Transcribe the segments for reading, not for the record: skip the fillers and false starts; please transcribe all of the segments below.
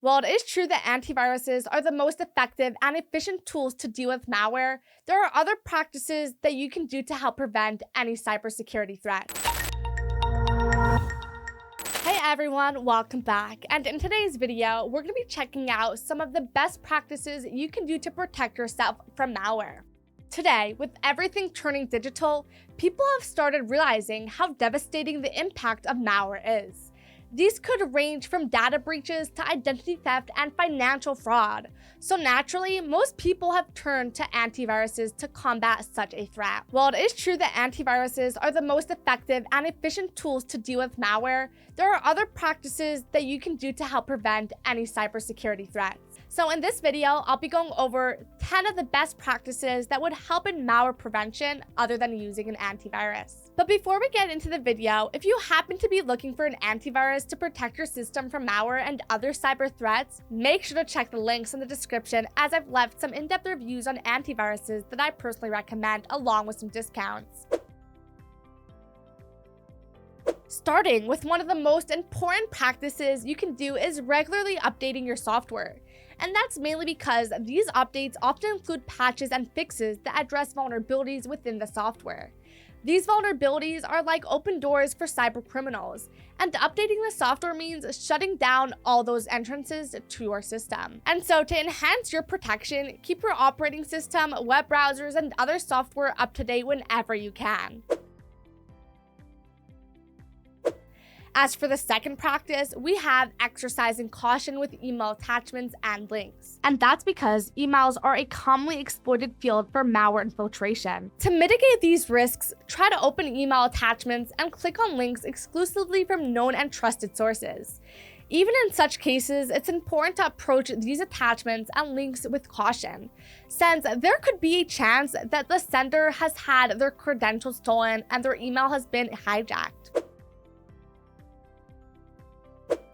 While it is true that antiviruses are the most effective and efficient tools to deal with malware, there are other practices that you can do to help prevent any cybersecurity threats. Hey everyone, welcome back. And in today's video, we're going to be checking out some of the best practices you can do to protect yourself from malware. Today, with everything turning digital, people have started realizing how devastating the impact of malware is. These could range from data breaches to identity theft and financial fraud. So naturally, most people have turned to antiviruses to combat such a threat. While it is true that antiviruses are the most effective and efficient tools to deal with malware, there are other practices that you can do to help prevent any cybersecurity threats. So in this video, I'll be going over 10 of the best practices that would help in malware prevention other than using an antivirus. But before we get into the video, if you happen to be looking for an antivirus to protect your system from malware and other cyber threats, make sure to check the links in the description, as I've left some in-depth reviews on antiviruses that I personally recommend along with some discounts. Starting with one of the most important practices you can do is regularly updating your software. And that's mainly because these updates often include patches and fixes that address vulnerabilities within the software. These vulnerabilities are like open doors for cyber criminals, and updating the software means shutting down all those entrances to your system. And so to enhance your protection, keep your operating system, web browsers, and other software up to date whenever you can. As for the second practice, we have exercising caution with email attachments and links. And that's because emails are a commonly exploited field for malware infiltration. To mitigate these risks, try to open email attachments and click on links exclusively from known and trusted sources. Even in such cases, it's important to approach these attachments and links with caution, since there could be a chance that the sender has had their credentials stolen and their email has been hijacked.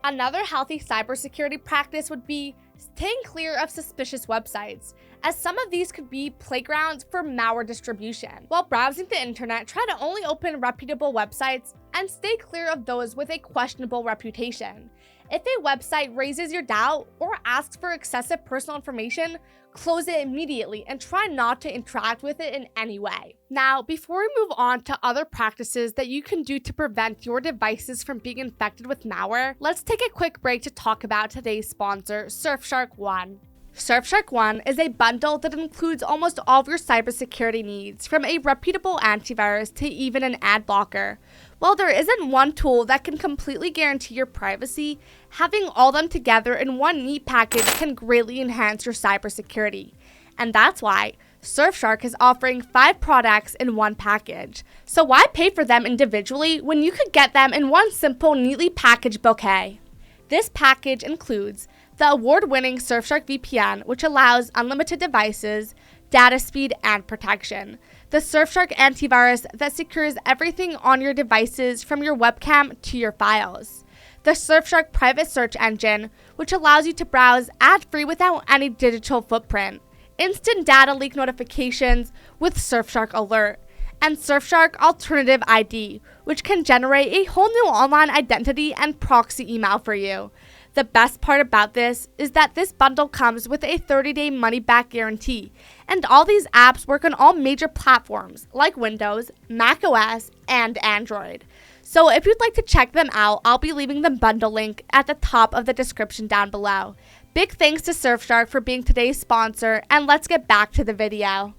Another healthy cybersecurity practice would be staying clear of suspicious websites, as some of these could be playgrounds for malware distribution. While browsing the internet, try to only open reputable websites and stay clear of those with a questionable reputation. If a website raises your doubt or asks for excessive personal information, close it immediately and try not to interact with it in any way. Now, before we move on to other practices that you can do to prevent your devices from being infected with malware, let's take a quick break to talk about today's sponsor, Surfshark One. Surfshark One is a bundle that includes almost all of your cybersecurity needs, from a reputable antivirus to even an ad blocker. While there isn't one tool that can completely guarantee your privacy, having all of them together in one neat package can greatly enhance your cybersecurity. And that's why Surfshark is offering 5 products in one package. So why pay for them individually when you could get them in one simple, neatly packaged bouquet? This package includes the award-winning Surfshark VPN, which allows unlimited devices, data speed, and protection. The Surfshark antivirus that secures everything on your devices from your webcam to your files. The Surfshark private search engine, which allows you to browse ad-free without any digital footprint. Instant data leak notifications with Surfshark Alert. And Surfshark Alternative ID, which can generate a whole new online identity and proxy email for you. The best part about this is that this bundle comes with a 30-day money-back guarantee, and all these apps work on all major platforms like Windows, macOS, and Android. So if you'd like to check them out, I'll be leaving the bundle link at the top of the description down below. Big thanks to Surfshark for being today's sponsor, and let's get back to the video.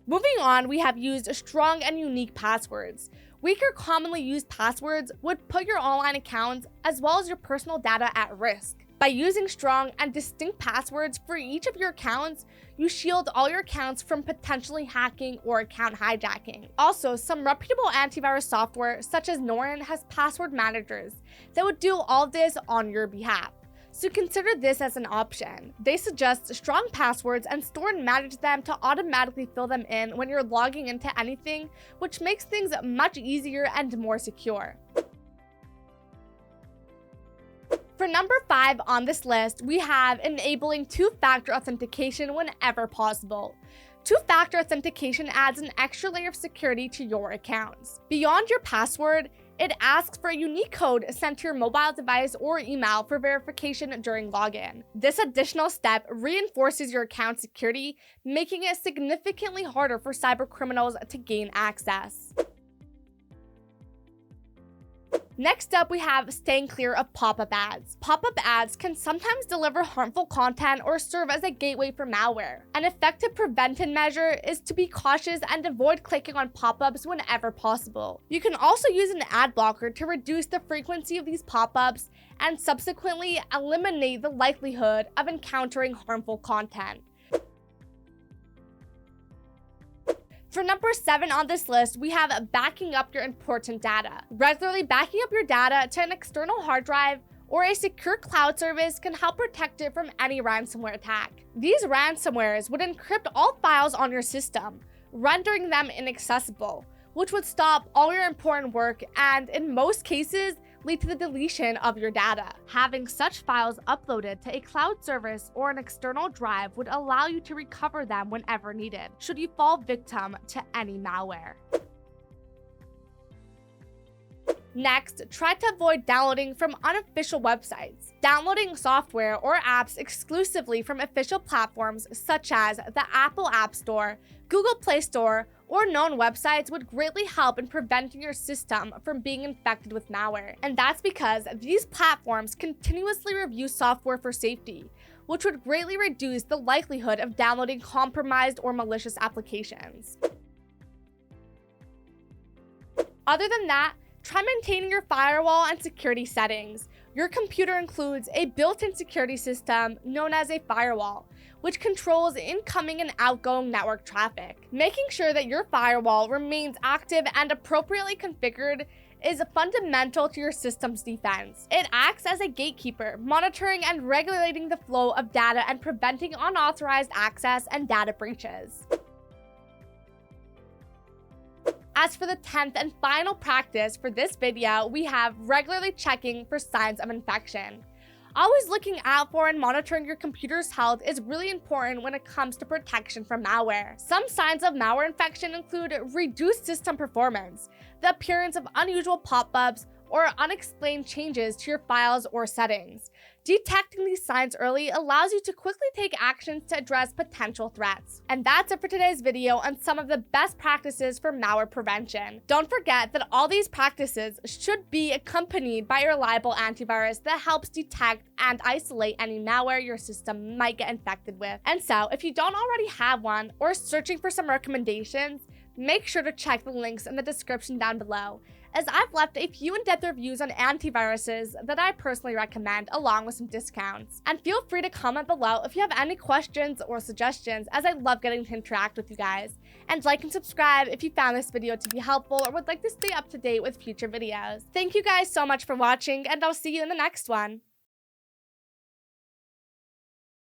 Moving on, we have used strong and unique passwords. Weaker, commonly used passwords would put your online accounts as well as your personal data at risk. By using strong and distinct passwords for each of your accounts, you shield all your accounts from potentially hacking or account hijacking. Also, some reputable antivirus software such as Norton has password managers that would do all of this on your behalf. So consider this as an option. They suggest strong passwords and store and manage them to automatically fill them in when you're logging into anything, which makes things much easier and more secure. For number 5 on this list, we have enabling two-factor authentication whenever possible. Two-factor authentication adds an extra layer of security to your accounts. Beyond your password, It asks for a unique code sent to your mobile device or email for verification during login. This additional step reinforces your account security, making it significantly harder for cybercriminals to gain access. Next up, we have staying clear of pop-up ads. Pop-up ads can sometimes deliver harmful content or serve as a gateway for malware. An effective preventive measure is to be cautious and avoid clicking on pop-ups whenever possible. You can also use an ad blocker to reduce the frequency of these pop-ups and subsequently eliminate the likelihood of encountering harmful content. For number 7 on this list, we have backing up your important data. Regularly backing up your data to an external hard drive or a secure cloud service can help protect it from any ransomware attack. These ransomwares would encrypt all files on your system, rendering them inaccessible, which would stop all your important work and, in most cases, lead to the deletion of your data. Having such files uploaded to a cloud service or an external drive would allow you to recover them whenever needed, should you fall victim to any malware. Next, try to avoid downloading from unofficial websites. Downloading software or apps exclusively from official platforms such as the Apple App Store, Google Play Store, or known websites would greatly help in preventing your system from being infected with malware. And that's because these platforms continuously review software for safety, which would greatly reduce the likelihood of downloading compromised or malicious applications. Other than that, try maintaining your firewall and security settings. Your computer includes a built-in security system known as a firewall, which controls incoming and outgoing network traffic. Making sure that your firewall remains active and appropriately configured is fundamental to your system's defense. It acts as a gatekeeper, monitoring and regulating the flow of data and preventing unauthorized access and data breaches. As for the 10th and final practice for this video, we have regularly checking for signs of infection. Always looking out for and monitoring your computer's health is really important when it comes to protection from malware. Some signs of malware infection include reduced system performance, the appearance of unusual pop-ups, or unexplained changes to your files or settings. Detecting these signs early allows you to quickly take actions to address potential threats. And that's it for today's video on some of the best practices for malware prevention. Don't forget that all these practices should be accompanied by a reliable antivirus that helps detect and isolate any malware your system might get infected with. And so, if you don't already have one or are searching for some recommendations, make sure to check the links in the description down below, as I've left a few in-depth reviews on antiviruses that I personally recommend, along with some discounts. And feel free to comment below if you have any questions or suggestions, as I love getting to interact with you guys. And like and subscribe if you found this video to be helpful or would like to stay up to date with future videos. Thank you guys so much for watching, and I'll see you in the next one.